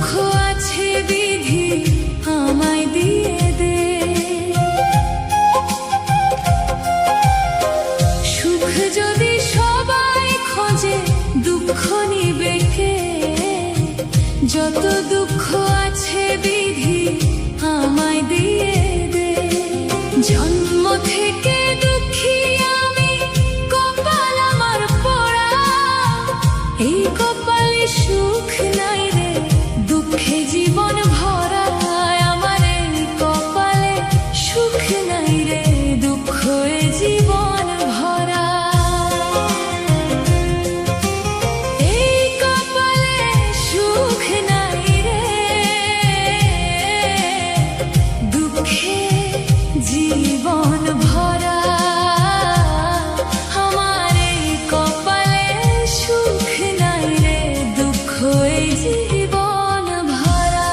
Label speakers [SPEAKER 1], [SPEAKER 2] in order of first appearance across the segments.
[SPEAKER 1] আছে বিধি আমায় দিয়ে দে। সুখ যদি সবাই খোঁজে দুঃখ নিবে কে? যত দুঃখ আছে বিধি আমায় দিয়ে দে। জন্ম থেকে দুঃখী আমি, কপাল আমার পোড়া। এই কপালে সুখ নাই রে, দুঃখে জীবন ভরা। আমার এই কপালে সুখ নাই রে, দুঃখ জীবন ভরা। এই কপালে সুখ নাই রে, দুঃখে জীবন ভরা। আমার এই কপালে সুখ নাই রে, দুঃখ জীবন ভরা।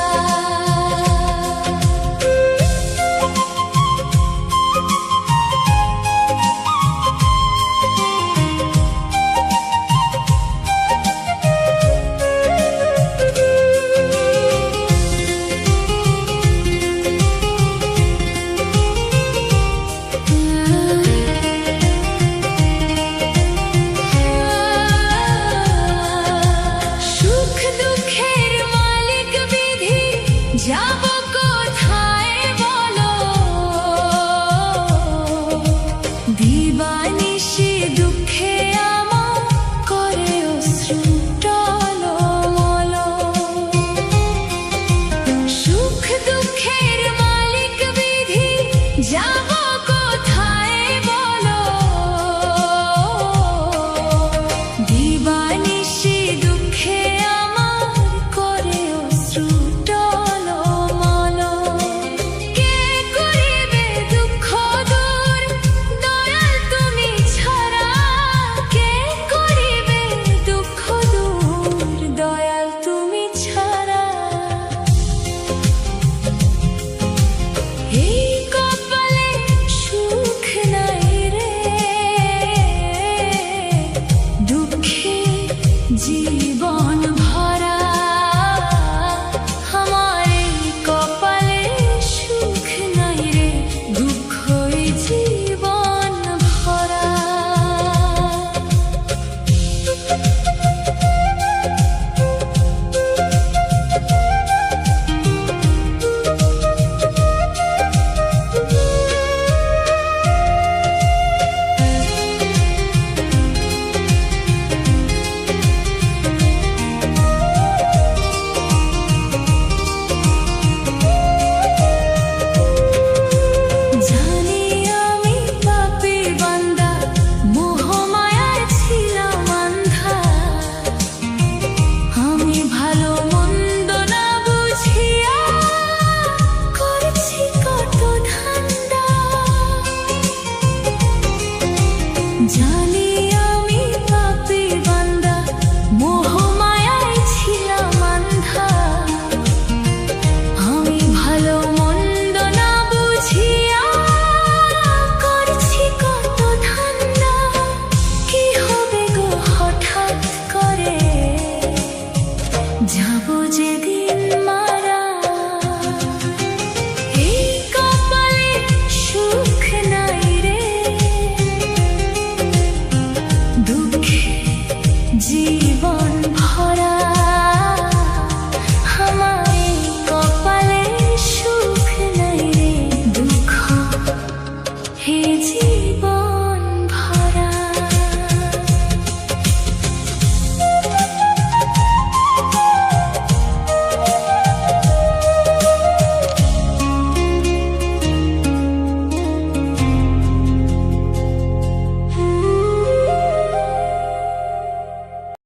[SPEAKER 1] সুখ দুঃখের মালিক বিধি, যাব কোথায় বলো? দিবানিশি দুঃখে আমার করে অশ্রু টলমল। সুখ দুঃখের মালিক বিধি, যাব কোথায় বলো? দিবানিশি দুঃখে আমার করে অশ্রু টলমল। কে করিবে দুঃখ দূর, দয়াল তুমি ছাড়া? কে করিবে দুঃখ দূর, দয়াল তুমি ছাড়া? এই কপালে সুখ নাই রে, দুঃখে জীবন ভরা। আমার এই কপালে সুখ নাই রে, দুঃখ জীবন ভরা। জানি আমি পাপী বান্দা, মোহমায়ায় ছিলাম আন্ধা। আমি ভালো মন্দ না বুঝিয়া করেছি কত ধান্দা। জানি আমি পাপী বান্দা, মোহমায়ায় ছিলাম আন্ধা। আমি ভালো মন্দ না বুঝিয়া করছি কত ধান্দা। কি হবে গো হঠাৎ করে, যাব যেদিন মারা। এই কপালে সুখ নাই রে, দুঃখে জীবন ভরা। আমার এই কপালে সুখ নাই রে, দুঃখ হে জীবন।